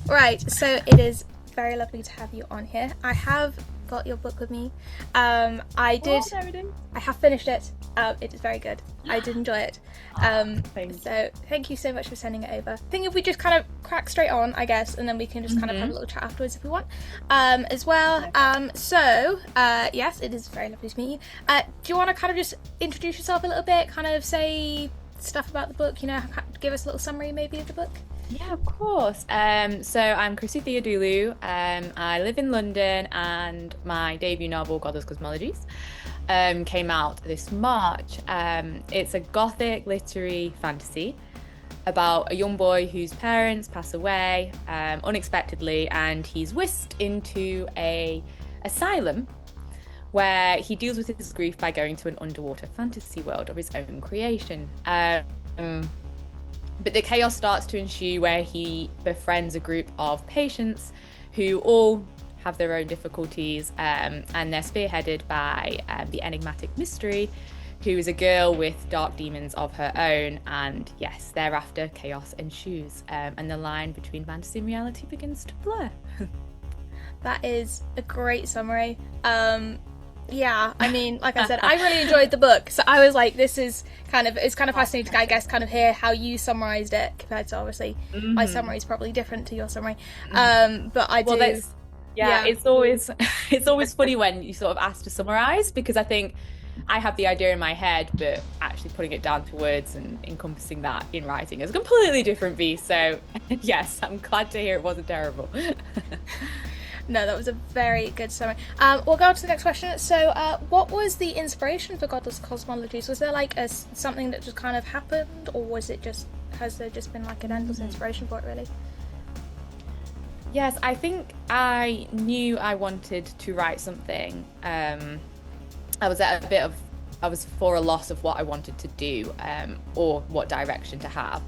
Right, so it is very lovely to have you on here. I have got your book with me. I did. Oh, there it is. I have finished it. It is very good. I did enjoy it. Thank So thank you so much for sending it over. I think if we just kind of crack straight on, I guess, and then we can just kind of have a little chat afterwards if we want, as well. Yes, it is very lovely to meet you. Do you want to kind of just introduce yourself a little bit? Kind of say stuff about the book. Give us a little summary maybe of the book. Yeah, of course. So I'm Christy Theodoulou. I live in London, and my debut novel, Godless Cosmologies, came out this March. It's a gothic literary fantasy about a young boy whose parents pass away unexpectedly, and he's whisked into a asylum where he deals with his grief by going to an underwater fantasy world of his own creation. But the chaos starts to ensue where he befriends a group of patients who all have their own difficulties, and they're spearheaded by the enigmatic Mystery, who is a girl with dark demons of her own. And yes, thereafter chaos ensues, and the line between fantasy and reality begins to blur. That is a great summary. Yeah, I mean, like I said, I really enjoyed the book, so I was like, it's kind of fascinating to, I guess, kind of hear how you summarised it compared to, obviously, my summary is probably different to your summary, but I do... Well, it's always funny when you sort of ask to summarise, because I think I have the idea in my head, but actually putting it down to words and encompassing that in writing is a completely different beast, so yes, I'm glad to hear it wasn't terrible. No, that was a very good summary. We'll go on to the next question. So, what was the inspiration for Godless Cosmologies? Was there like something that just kind of happened, or has there just been like an endless inspiration for it, really? Yes, I think I knew I wanted to write something. I was for a loss of what I wanted to do, or what direction to have,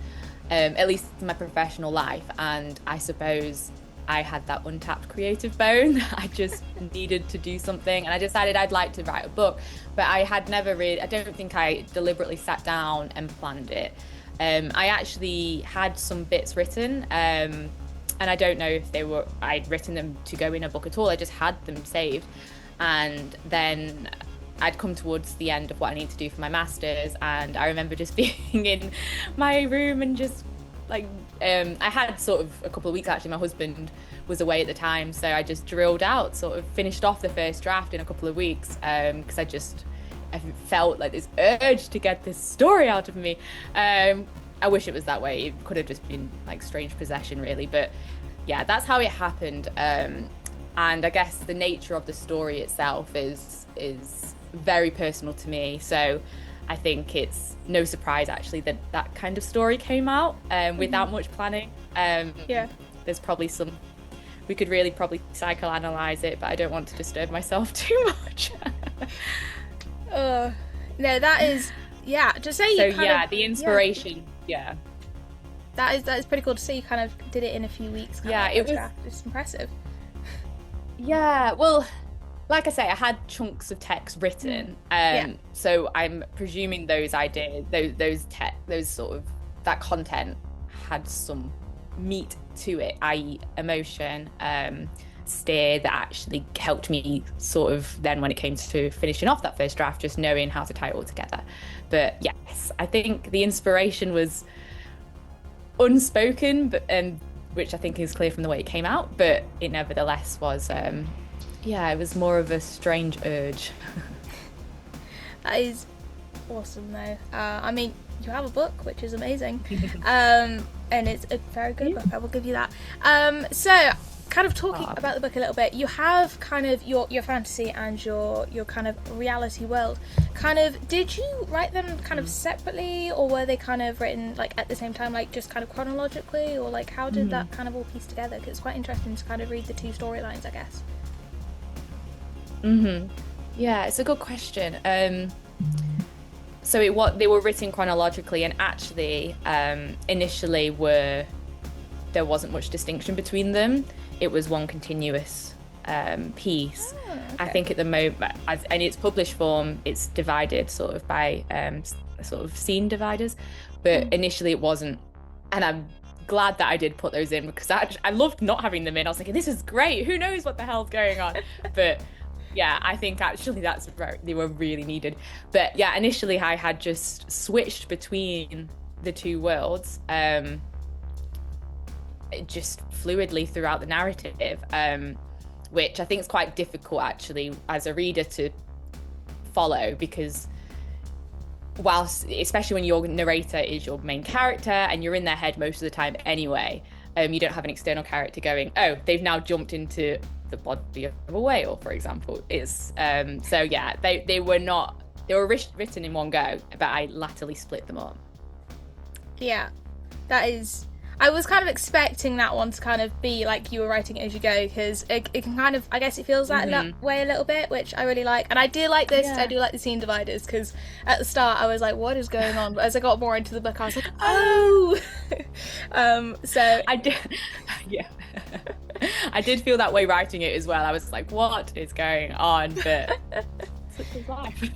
at least in my professional life. And I suppose I had that untapped creative bone. I just needed to do something, and I decided I'd like to write a book, but I don't think I deliberately sat down and planned it. I actually had some bits written, and I don't know if I'd written them to go in a book at all. I just had them saved, and then I'd come towards the end of what I need to do for my master's, and I remember just being in my room and just like, I had sort of a couple of weeks, actually. My husband was away at the time, so I just drilled out, sort of finished off the first draft in a couple of weeks, because I felt like this urge to get this story out of me. I wish it was that way. It could have just been like strange possession, really, but yeah, that's how it happened. And I guess the nature of the story itself is very personal to me, so I think it's no surprise, actually, that kind of story came out without much planning. Yeah. There's probably we could really probably psychoanalyze it, but I don't want to disturb myself too much. No, that is, yeah, to say you the inspiration, yeah. That is pretty cool to see you kind of did it in a few weeks. It's impressive. Yeah, well, like I say, I had chunks of text written, so I'm presuming those ideas, those sort of, that content had some meat to it, i.e. emotion, steer, that actually helped me sort of then when it came to finishing off that first draft, just knowing how to tie it all together. But yes, I think the inspiration was unspoken, but which I think is clear from the way it came out, but it nevertheless was it was more of a strange urge. That is awesome, though. I mean, you have a book, which is amazing, and it's a very good book. I will give you that. So, kind of talking about the book a little bit, you have kind of your fantasy and your kind of reality world. Kind of, did you write them kind of separately, or were they kind of written like at the same time, like just kind of chronologically, or like how did that kind of all piece together? Because it's quite interesting to kind of read the two storylines, I guess. Yeah, it's a good question. So they were written chronologically, and actually initially there wasn't much distinction between them. It was one continuous piece. Okay. I think at the moment, in its published form, it's divided sort of by sort of scene dividers, but initially it wasn't. And I'm glad that I did put those in, because I loved not having them in. I was thinking, this is great. Who knows what the hell's going on? But yeah, I think actually they were really needed. But yeah, initially I had just switched between the two worlds, just fluidly throughout the narrative, which I think is quite difficult actually as a reader to follow, because whilst, especially when your narrator is your main character and you're in their head most of the time anyway, you don't have an external character going, oh, they've now jumped into the body of a whale, for example. So yeah, they were written in one go, but I latterly split them up. Yeah, that is, I was kind of expecting that one to kind of be like you were writing it as you go, because it can kind of, I guess it feels that way a little bit, which I really like. And I do like this, I do like the scene dividers, because at the start I was like, what is going on? But as I got more into the book, I was like, oh! So I did, yeah. I did feel that way writing it as well. I was like, what is going on? But such is life.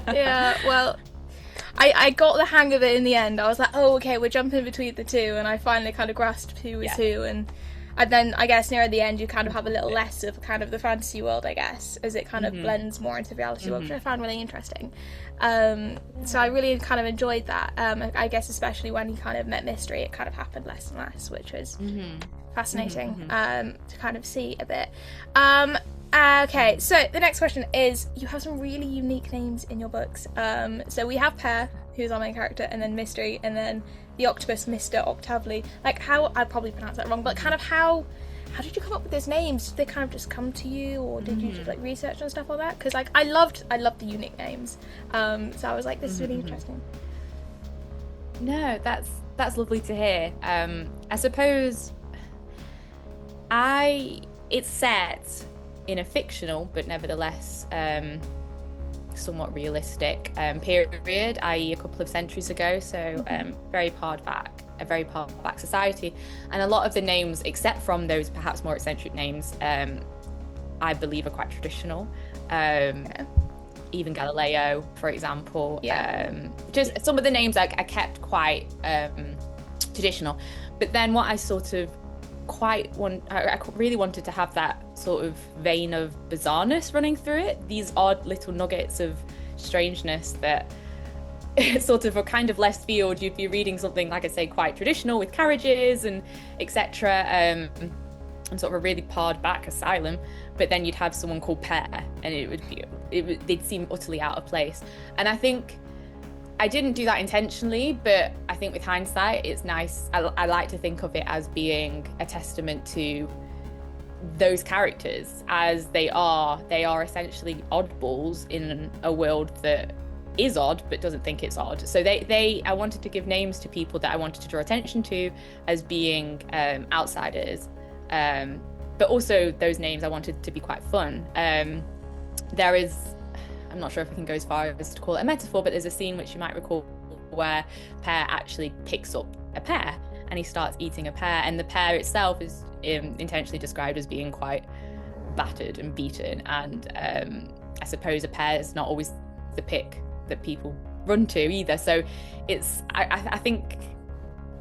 Yeah, well, I got the hang of it in the end. I was like, oh, okay, we're jumping between the two, and I finally kind of grasped who was who, and then I guess near the end you kind of have a little less of kind of the fantasy world, I guess, as it kind of blends more into the reality world, which I found really interesting. So I really kind of enjoyed that. I guess especially when he kind of met Mystery, it kind of happened less and less, which was fascinating to kind of see a bit. Okay, so the next question is, you have some really unique names in your books. So we have Pear, who's our main character, and then Mystery, and then the octopus, Mr. Octavely. Like, how, I probably pronounced that wrong, but kind of how did you come up with those names? Did they kind of just come to you, or did you just like research and stuff like that? Because like I loved the unique names. So I was like, this is really interesting. No, that's lovely to hear. I suppose it's set in a fictional but nevertheless somewhat realistic period, i.e. a couple of centuries ago, so very far back society, and a lot of the names, except from those perhaps more eccentric names, I believe are quite traditional. Even Galileo, for example. Just some of the names I kept quite traditional, but then what I sort of I really wanted to have that sort of vein of bizarreness running through it, these odd little nuggets of strangeness that sort of a kind of left field. You'd be reading something, like I say, quite traditional with carriages and etc., and sort of a really pared back asylum, but then you'd have someone called Pear, and they'd seem utterly out of place. And I think I didn't do that intentionally, but I think with hindsight, it's nice. I like to think of it as being a testament to those characters, as they are essentially oddballs in a world that is odd but doesn't think it's odd. So I wanted to give names to people that I wanted to draw attention to as being outsiders, but also those names I wanted to be quite fun. There is, I'm not sure if I can go as far as to call it a metaphor, but there's a scene which you might recall where Pear actually picks up a pear and he starts eating a pear, and the pear itself is intentionally described as being quite battered and beaten, and I suppose a pear is not always the pick that people run to either. So it's I think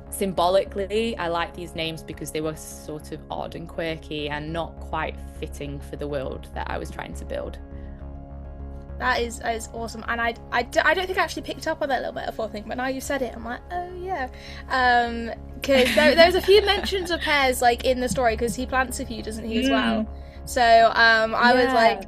symbolically I like these names because they were sort of odd and quirky and not quite fitting for the world that I was trying to build. That is awesome, and I don't think I actually picked up on that little metaphor thing, but now you said it, I'm like, oh yeah, because there's a few mentions of pears like in the story, because he plants a few, doesn't he, as well? So I was like,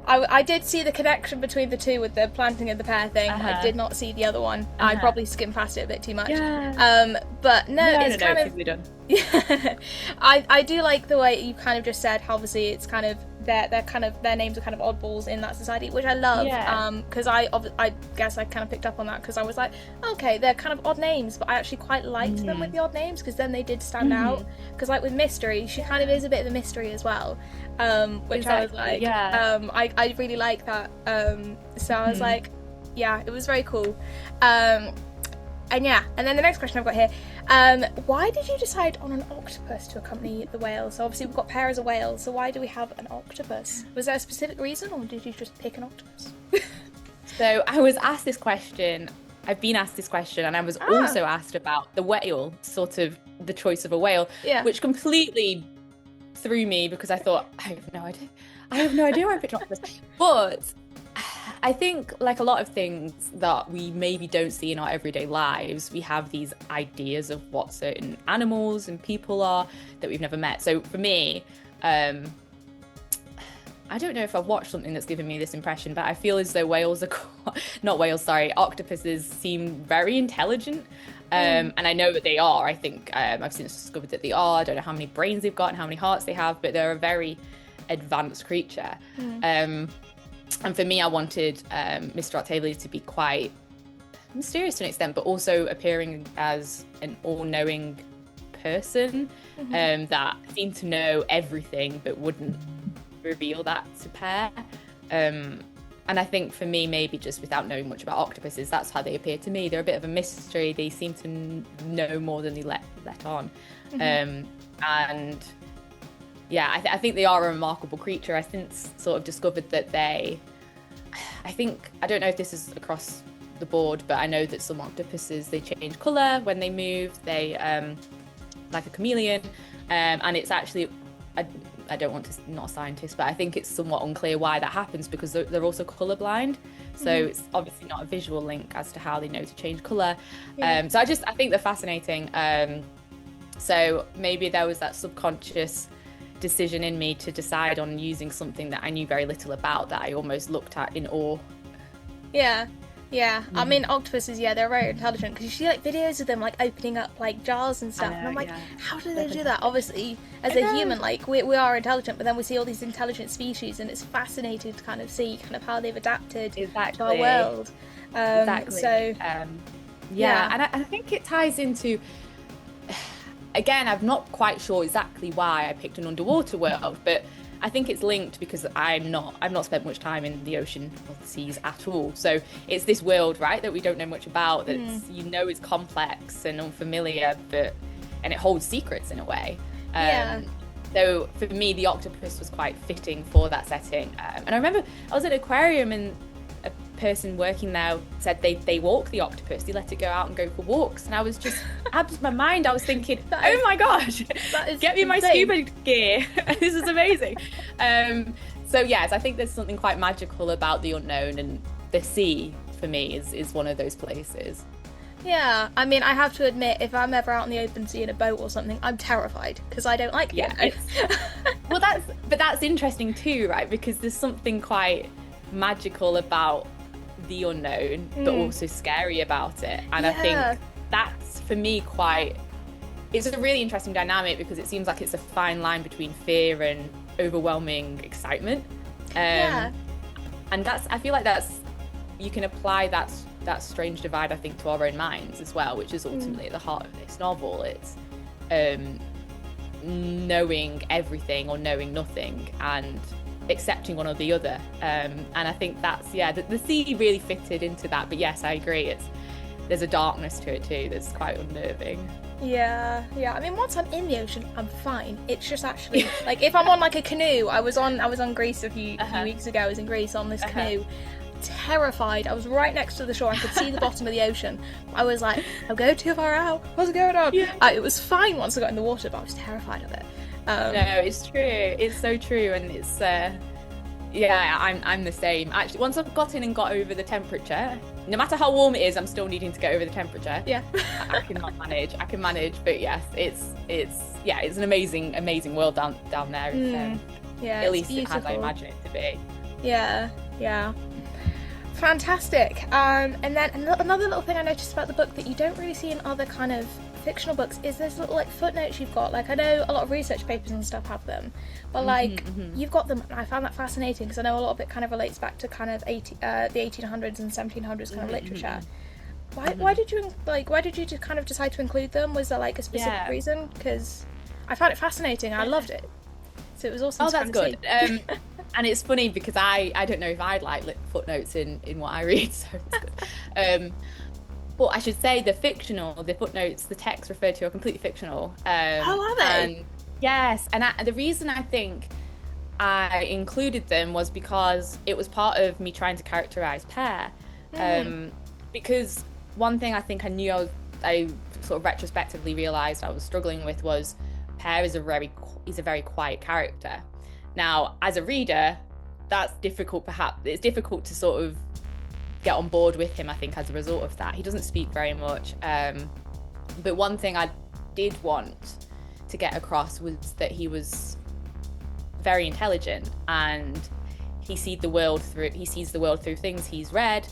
I did see the connection between the two with the planting of the pear thing. I did not see the other one. I probably skimmed past it a bit too much. But it's kind of done. Yeah, I do like the way you kind of just said how obviously it's kind of their names are kind of oddballs in that society, which I love. Because I guess I kind of picked up on that, because I was like, okay, they're kind of odd names, but I actually quite liked them with the odd names, because then they did stand out. Because like with Mystery, she kind of is a bit of a mystery as well, which I was like, I really like that. So I was like, yeah, it was very cool. And then the next question I've got here, why did you decide on an octopus to accompany the whale? So obviously we've got Pear as a whale, so why do we have an octopus? Was there a specific reason, or did you just pick an octopus? So I was asked this question, I've been asked this question, and I was also asked about the whale, sort of the choice of a whale, Yeah. which completely threw me because I thought, I have no idea why I picked octopus. But I think, like a lot of things that we maybe don't see in our everyday lives, we have these ideas of what certain animals and people are that we've never met. So for me, I don't know if I've watched something that's given me this impression, but I feel as though octopuses seem very intelligent. And I know that they are. I think I've since discovered that they are. I don't know how many brains they've got and how many hearts they have, but they're a very advanced creature. And for me, I wanted Mr. Octavia to be quite mysterious to an extent, but also appearing as an all-knowing person that seemed to know everything but wouldn't reveal that to Pear. And I think for me, maybe just without knowing much about octopuses, that's how they appear to me. They're a bit of a mystery. They seem to know more than they let on. And yeah, I think they are a remarkable creature. I since sort of discovered that I don't know if this is across the board, but I know that some octopuses, they change colour when they move. They, like a chameleon. And it's actually, I don't want to, not a scientist, but I think it's somewhat unclear why that happens because they're also colourblind. So it's obviously not a visual link as to how they know to change colour. So I think they're fascinating. So maybe there was that subconscious decision in me to decide on using something that I knew very little about, that I almost looked at in awe. Yeah, I mean, octopuses, they're very intelligent, because you see, like, videos of them, like, opening up, like, jars and stuff, and I'm like, how do they do that? Obviously, as a human, like, we are intelligent, but then we see all these intelligent species, and it's fascinating to kind of see kind of how they've adapted to our world. So, and I think it ties into, again, I'm not quite sure exactly why I picked an underwater world, but I think it's linked because I've not spent much time in the ocean or the seas at all. So it's this world, right, that we don't know much about, that is complex and unfamiliar, and it holds secrets in a way. So for me, the octopus was quite fitting for that setting. And I remember I was at an aquarium and a person working there said they walk the octopus, they let it go out and go for walks, and I was just out of my mind. I was thinking, oh my gosh, get me my scuba gear. This is amazing. So yes, I think there's something quite magical about the unknown, and the sea for me is one of those places. Yeah, I mean, I have to admit, if I'm ever out in the open sea in a boat or something, I'm terrified because I don't like the unknown. Well, that's interesting too, right? Because there's something quite magical about the unknown, but also scary about it. And I think that's, for me, it's a really interesting dynamic, because it seems like it's a fine line between fear and overwhelming excitement. And I feel like you can apply that strange divide, I think, to our own minds as well, which is ultimately at the heart of this novel. It's knowing everything or knowing nothing, and accepting one or the other. And I think that's, the sea really fitted into that. But yes, I agree, there's a darkness to it too that's quite unnerving. Yeah. I mean, once I'm in the ocean, I'm fine. It's just actually, like, if I'm on, like, a canoe, I was on Greece a few weeks ago. I was in Greece on this canoe. Terrified. I was right next to the shore. I could see the bottom of the ocean. I was like, I'm going too far out. What's going on? It was fine once I got in the water, but I was terrified of it. No, it's true. It's so true, and it's I'm the same. Actually, once I've got in and got over the temperature, no matter how warm it is, I'm still needing to get over the temperature. I can manage. But yes, it's an amazing world down there. At least beautiful. It has, I imagine it to be. Yeah. Fantastic. And then another little thing I noticed about the book that you don't really see in other kind of fictional books is there's little, like, footnotes you've got. Like, I know a lot of research papers and stuff have them, but like you've got them, and I found that fascinating because I know a lot of it kind of relates back to kind of the 1800s and 1700s kind of literature. Why did you just kind of decide to include them? Was there, like, a specific reason? Because I found it fascinating. I loved it, so it was awesome. Oh, that's good. And it's funny because I don't know if I'd like footnotes in what I read, so it's good. But I should say the footnotes, the texts referred to are completely fictional. Are they? And yes, and the reason I think I included them was because it was part of me trying to characterize Pear. Because one thing I think I knew I sort of retrospectively realized I was struggling with was Per is a very quiet character. Now, as a reader, that's difficult. Perhaps it's difficult to sort of get on board with him, I think, as a result of that. He doesn't speak very much. But one thing I did want to get across was that he was very intelligent, and he sees the world through things he's read,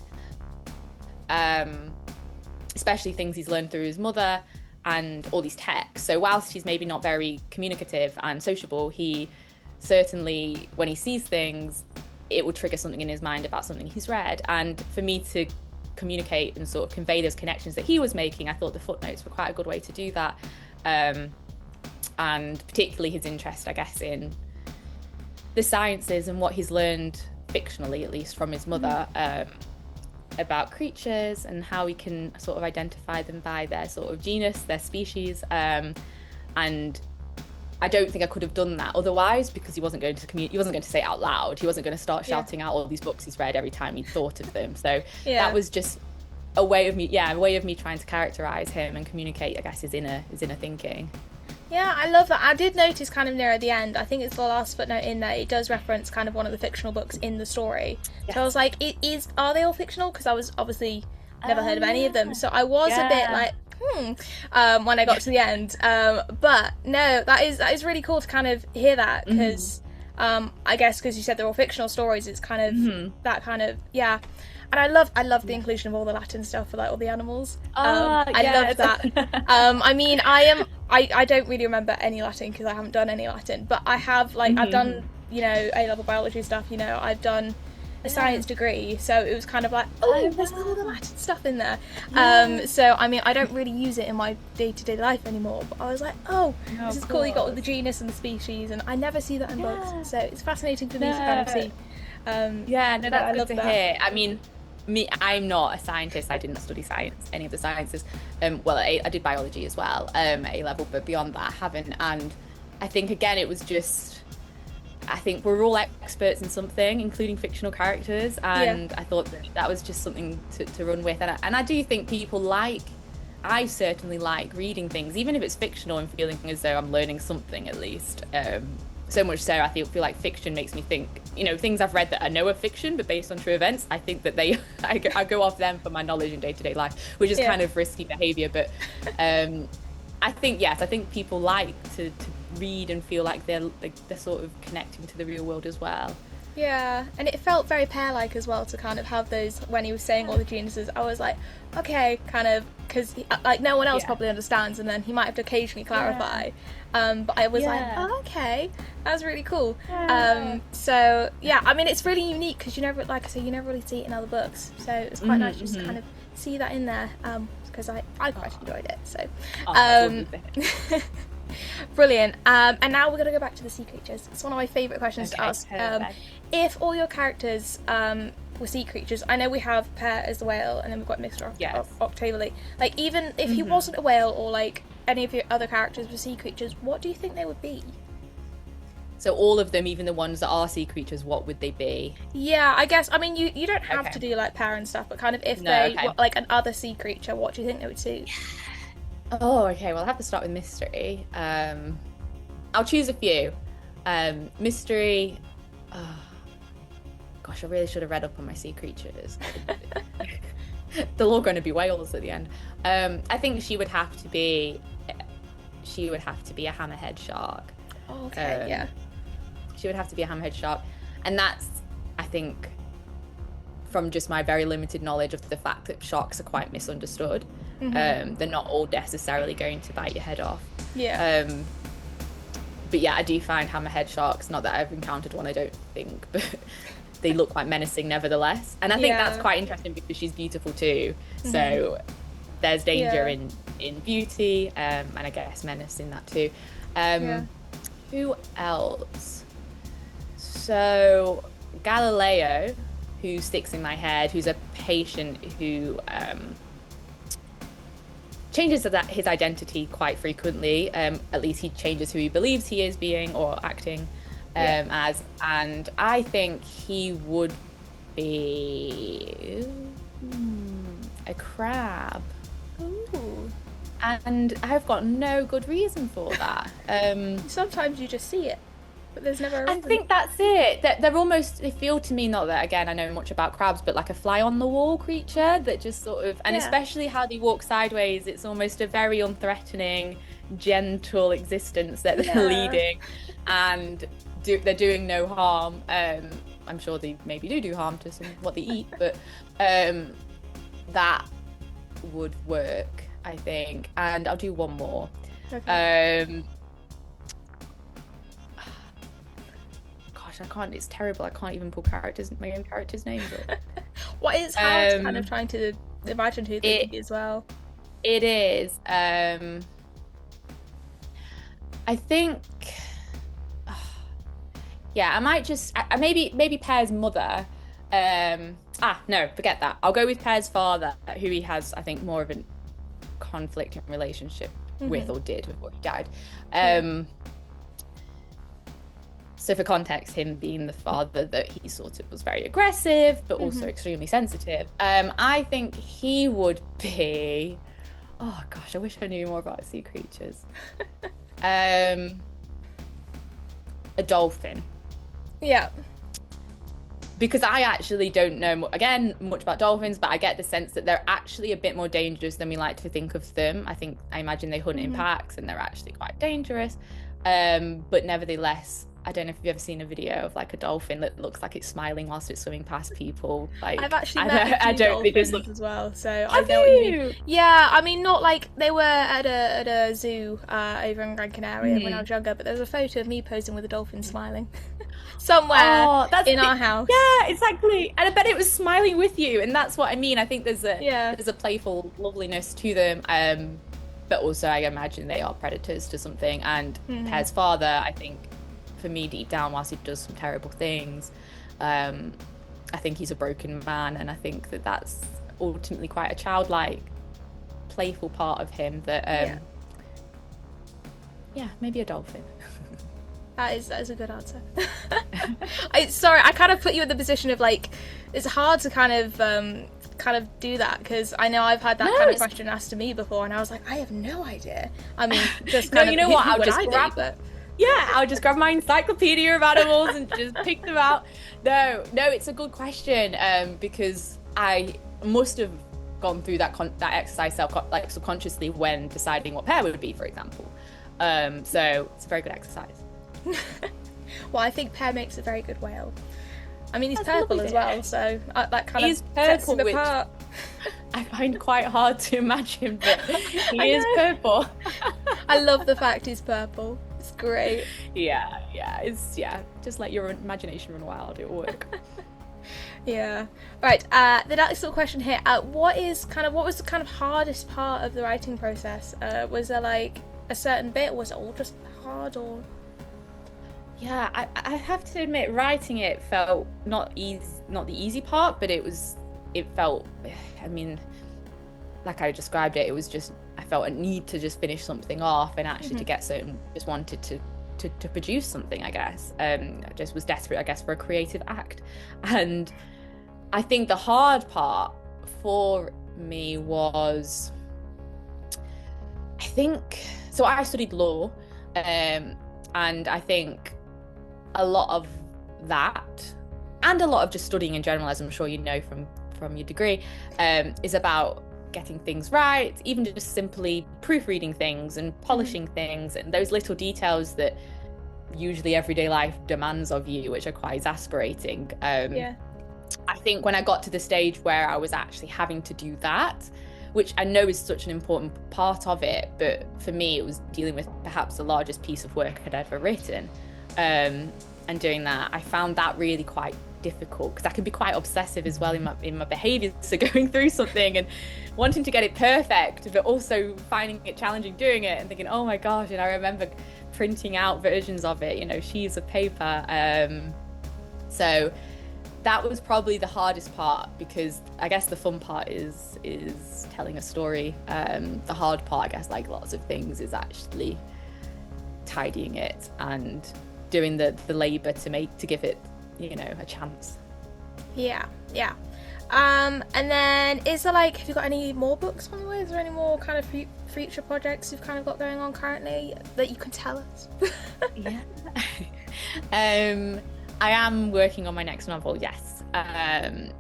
especially things he's learned through his mother and all these texts. So whilst he's maybe not very communicative and sociable, he certainly, when he sees things, it will trigger something in his mind about something he's read. And for me to communicate and sort of convey those connections that he was making, I thought the footnotes were quite a good way to do that. And particularly his interest, I guess, in the sciences and what he's learned fictionally, at least, from his mother, about creatures and how we can sort of identify them by their sort of genus, their species. And I don't think I could have done that otherwise, because he wasn't going to say it out loud. He wasn't going to start shouting out all these books he's read every time he thought of them. So that was just a way of me trying to characterize him and communicate, I guess, his inner thinking. Yeah, I love that. I did notice kind of near the end, I think it's the last footnote in there, it does reference kind of one of the fictional books in the story. Yes. So I was like, are they all fictional? Because I was obviously never heard of any of them. So I was a bit like, when I got to the end. But no, that is really cool to kind of hear that, because I guess because you said they're all fictional stories, it's kind of that kind of, And I love the inclusion of all the Latin stuff for like all the animals. I love that. I mean, I don't really remember any Latin because I haven't done any Latin, but I have I've done, A-level biology stuff, I've done a science degree, so it was kind of like, there's all the Latin stuff in there. So I mean, I don't really use it in my day-to-day life anymore, but I was like, this is cool, you got all the genus and the species, and I never see that in books, so it's fascinating for me to kind of see. That's good to hear. I mean, I'm not a scientist. I didn't study any of the sciences. I did biology as well, A-level, but beyond that I haven't. And I think, again, it was just, I think we're all experts in something, including fictional characters, and I thought that was just something to run with. And I do think I certainly like reading things, even if it's fictional, and feeling as though I'm learning something at least. So much so, I feel like fiction makes me think, things I've read that I know are fiction, but based on true events, I think that I go off them for my knowledge in day-to-day life, which is kind of risky behaviour. But I think people like to read and feel like they're sort of connecting to the real world as well. Yeah, and it felt very Pear-like as well to kind of have those, when he was saying all the genuses, I was like, okay, kind of, because no one else probably understands, and then he might have to occasionally clarify. But I was like, okay, that was really cool. So yeah, I mean, it's really unique because you never really see it in other books, so it's quite nice just to kind of see that in there, because I quite enjoyed it. So brilliant. And now we're going to go back to the sea creatures. It's one of my favourite questions to ask. If all your characters were sea creatures, I know we have Per as the whale, and then we've got Mr. Octavely. Like, even if he wasn't a whale, or like any of your other characters were sea creatures, what do you think they would be? So all of them, even the ones that are sea creatures, what would they be? Yeah, I guess, I mean, you don't have to do like Per and stuff, but kind of if they were like an other sea creature, what do you think they would do? Oh, okay, well, I'll have to start with mystery. I'll choose a few. Mystery, gosh, I really should have read up on my sea creatures. They're all going to be whales at the end. I think she would have to be a hammerhead shark. Oh, okay, yeah. She would have to be a hammerhead shark. And that's, I think, from just my very limited knowledge of the fact that sharks are quite misunderstood. They're not all necessarily going to bite your head off. But yeah, I do find hammerhead sharks, not that I've encountered one, I don't think, but they look quite menacing nevertheless. And I think that's quite interesting because she's beautiful too. So there's danger in beauty, and I guess menace in that too. Who else? So Galileo, who sticks in my head, who's a patient who changes his identity quite frequently. At least he changes who he believes he is being or acting as. And I think he would be a crab. Ooh. and I've got no good reason for that. Sometimes you just see it, but there's never a I reason. think that's it. They're almost, they feel to me, not that again I know much about crabs, but like a fly on the wall creature that just sort of, and Yeah. especially how they walk sideways, it's almost a very unthreatening, gentle existence that they're leading, and they're doing no harm. I'm sure they maybe do harm to some what they eat, but that would work, I think. And I'll do one more. Okay. I can't, it's terrible. I can't even pull my own characters' names up. What is hard kind of trying to imagine who they could be as well. It is. I think, yeah, I might just, maybe Pear's mother. No, forget that. I'll go with Pear's father, who he has, I think, more of a conflicting relationship with, or did before he died. So for context, him being the father, that he sort of was very aggressive, but also extremely sensitive. I think he would be, oh gosh, I wish I knew more about sea creatures. A dolphin. Yeah. Because I actually don't know, much about dolphins, but I get the sense that they're actually a bit more dangerous than we like to think of them. I imagine they hunt in packs, and they're actually quite dangerous. But nevertheless, I don't know if you've ever seen a video of like a dolphin that looks like it's smiling whilst it's swimming past people. Like, I've actually met a few dolphins as well, so I know what you mean. Yeah, I mean, not like they were at a zoo over in Gran Canaria when I was younger, but there's a photo of me posing with a dolphin smiling somewhere in our house. Yeah, exactly. And I bet it was smiling with you, and that's what I mean. I think there's a playful loveliness to them, but also I imagine they are predators to something. And Pear's father, I think, for me, deep down, whilst he does some terrible things, I think he's a broken man, and I think that that's ultimately quite a childlike, playful part of him that maybe a dolphin. That is a good answer. Sorry, I kind of put you in the position of like, it's hard to kind of do that, because I know I've had that kind of question asked to me before, and I was like, I have no idea. I mean, just kind of, you know what, I'll just grab my encyclopedia of animals and just pick them out. No, it's a good question, because I must have gone through that exercise subconsciously when deciding what Pear would be, for example. So it's a very good exercise. Well, I think Pear makes a very good whale. I mean, he's purple as well, so that kind of sets him apart. I find quite hard to imagine, but he is purple. I love the fact he's purple. It's great. Yeah. Just let your imagination run wild. It'll work. Yeah. Right. The next little question here. What was the kind of hardest part of the writing process? Was there like a certain bit, or was it all just hard, or? Yeah, I have to admit, writing it felt not the easy part, but it felt, I mean, like I described it, it was just, I felt a need to just finish something off, and actually to get certain, just wanted to produce something, I guess. I just was desperate, I guess, for a creative act. And I think the hard part for me was, so I studied law, and I think a lot of that, and a lot of just studying in general, as I'm sure you know from your degree, is about getting things right, even just simply proofreading things and polishing things, and those little details that usually everyday life demands of you, which are quite exasperating. I think when I got to the stage where I was actually having to do that, which I know is such an important part of it, but for me it was dealing with perhaps the largest piece of work I'd ever written, and doing that, I found that really quite difficult, because I can be quite obsessive as well in my behaviours, so going through something and wanting to get it perfect, but also finding it challenging doing it, and thinking, oh my gosh. And I remember printing out versions of it, sheets of paper, so that was probably the hardest part, because I guess the fun part is telling a story. The hard part, I guess, like lots of things, is actually tidying it and doing the labour to give it, a chance. Yeah. And then is there like, have you got any more books on the way? Is there any more kind of future projects you've kind of got going on currently that you can tell us? Yeah. I am working on my next novel, yes. And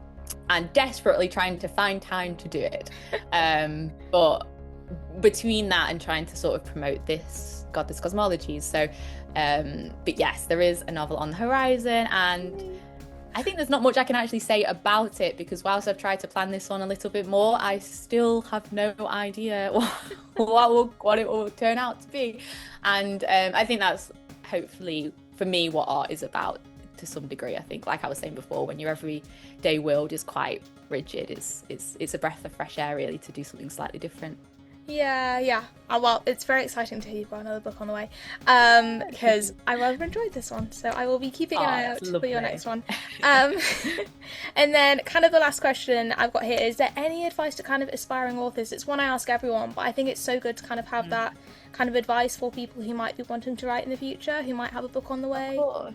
desperately trying to find time to do it. But between that and trying to sort of promote this Godless Cosmologies. So, but yes, there is a novel on the horizon, and I think there's not much I can actually say about it, because whilst I've tried to plan this one a little bit more, I still have no idea what it will turn out to be. And I think that's hopefully for me what art is about to some degree. I think, like I was saying before, when your everyday world is quite rigid, it's a breath of fresh air really to do something slightly different. Yeah. Well, it's very exciting to hear you've got another book on the way, because I rather enjoyed this one, so I will be keeping an eye out for your next one. And then kind of the last question I've got here, is there any advice to kind of aspiring authors? It's one I ask everyone, but I think it's so good to kind of have that kind of advice for people who might be wanting to write in the future, who might have a book on the way. Of course.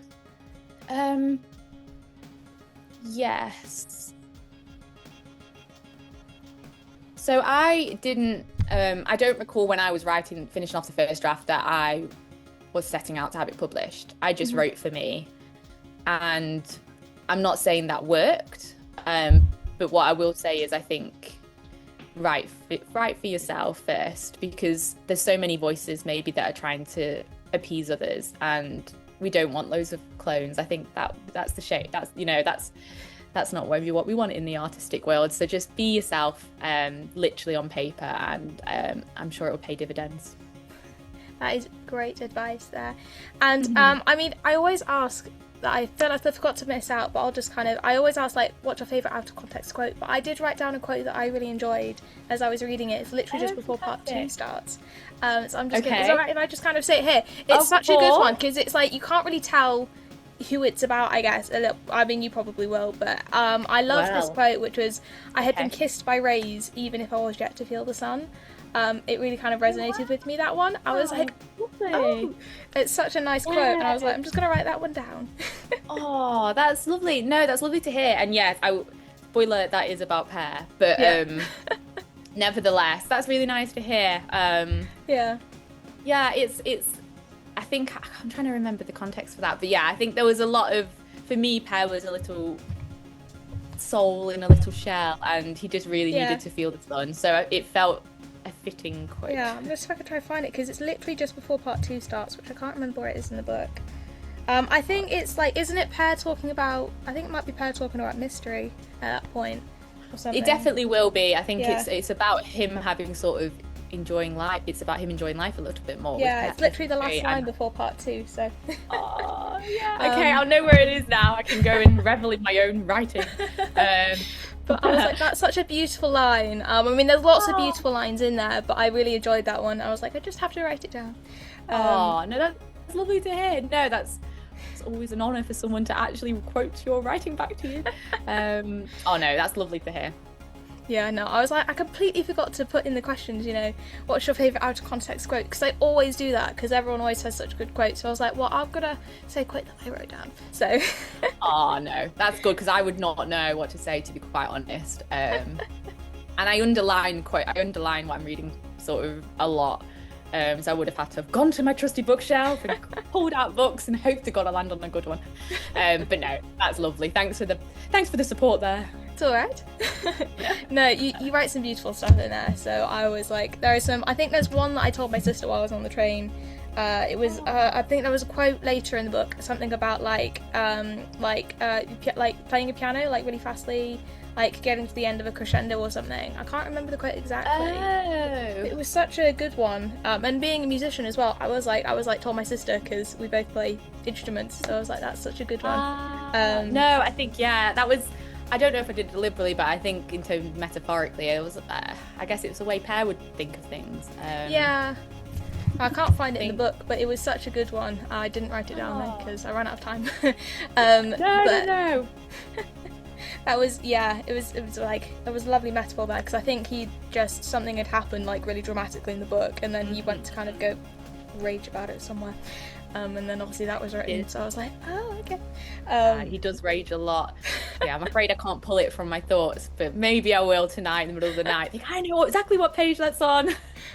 Yes. So I don't recall when I was finishing off the first draft that I was setting out to have it published. I just wrote for me, and I'm not saying that worked, but what I will say is I think write for yourself first, because there's so many voices maybe that are trying to appease others, and we don't want loads of clones. I think that's the shame. That's not what we want in the artistic world. So just be yourself, literally on paper, and I'm sure it will pay dividends. That is great advice there. And I mean, I always ask, that I feel like I forgot to miss out, but I always ask, like, what's your favourite out of context quote? But I did write down a quote that I really enjoyed as I was reading it. It's literally just before part 2 starts. So I'm just going to, is it alright if I just kind of say it here? It's such a good one, because it's like, you can't really tell who it's about, I guess. I mean, you probably will, but I love this quote, which was, I had been kissed by rays, even if I was yet to feel the sun. It really kind of resonated with me, that one. I was like, oh, it's such a nice quote, and I was like, I'm just going to write that one down. Oh, that's lovely. No, that's lovely to hear. And yes, spoiler, that is about Pear, but nevertheless, that's really nice to hear. Yeah, it's I think, I'm trying to remember the context for that, but yeah, I think there was a lot of, for me, Pear was a little soul in a little shell, and he just really needed to feel the sun, so it felt a fitting quote. Yeah, I'm just going to try to find it, because it's literally just before part 2 starts, which I can't remember where it is in the book. I think it's like, isn't it Pear talking about, I think it might be Pear talking about mystery at that point, or something. It definitely will be. I think it's about him having sort of enjoying life. It's about him enjoying life a little bit more. Yeah, it's literally the last line before part 2, so. Oh, yeah. Okay, I'll know where it is now. I can go and revel in my own writing. But I was like, that's such a beautiful line. I mean, there's lots of beautiful lines in there, but I really enjoyed that one. I was like, I just have to write it down. No, that's lovely to hear. No, it's always an honour for someone to actually quote your writing back to you. No, that's lovely to hear. Yeah, no, I was like, I completely forgot to put in the questions, what's your favourite out of context quote? Because I always do that, because everyone always has such good quotes. So I was like, well, I'm going to say a quote that I wrote down. So. No, that's good, because I would not know what to say, to be quite honest. And I underline what I'm reading sort of a lot. So I would have had to have gone to my trusty bookshelf and pulled out books and hoped to God I land on a good one. But no, that's lovely. Thanks for the support there. It's all right. No, you write some beautiful stuff in there. So I was like, I think there's one that I told my sister while I was on the train. It was, I think there was a quote later in the book, something about like playing a piano like really fastly, like getting to the end of a crescendo or something. I can't remember the quote exactly. Oh. It was such a good one. And being a musician as well, I was like told my sister, because we both play instruments. So I was like, that's such a good one. No, I think that was. I don't know if I did it deliberately, but I think in terms metaphorically, it was. I guess it was the way Pear would think of things. Yeah. I can't find it in the book, but it was such a good one. I didn't write it down then because I ran out of time. No. That was it was like, there was a lovely metaphor there, because I think something had happened like really dramatically in the book, and then he went to kind of go rage about it somewhere. and then obviously that was written, so I was like, oh, okay. He does rage a lot. Yeah, I'm afraid I can't pull it from my thoughts, but maybe I will tonight in the middle of the night. I think I know exactly what page that's on.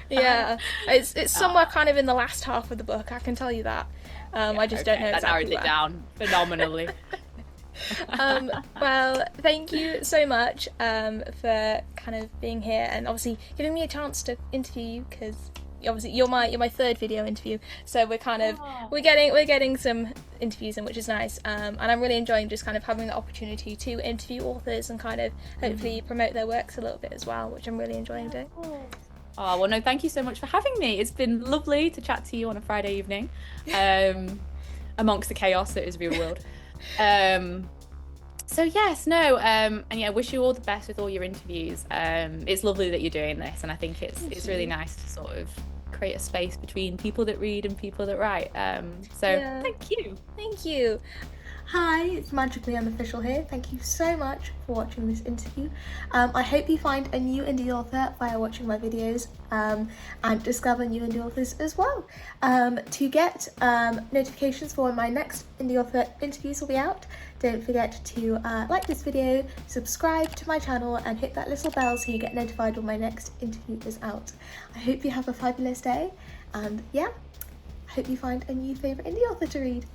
Yeah, it's somewhere kind of in the last half of the book, I can tell you that. I just don't know exactly that narrows it down phenomenally. Well, thank you so much for kind of being here and obviously giving me a chance to interview you, because obviously you're my third video interview, so we're kind of we're getting some interviews in, which is nice, and I'm really enjoying just kind of having the opportunity to interview authors and kind of hopefully promote their works a little bit as well, which I'm really enjoying doing. Oh, well, no, thank you so much for having me. It's been lovely to chat to you on a Friday evening, amongst the chaos that is real world. So yes, no, and yeah, wish you all the best with all your interviews. It's lovely that you're doing this, and I think it's really nice to sort of create a space between people that read and people that write. Thank you. Thank you. Hi, it's Magically Unofficial here. Thank you so much for watching this interview. I hope you find a new indie author via watching my videos, and discover new indie authors as well. To get notifications for when my next indie author interviews will be out, don't forget to like this video, subscribe to my channel, and hit that little bell so you get notified when my next interview is out. I hope you have a fabulous day, and yeah, I hope you find a new favourite indie author to read.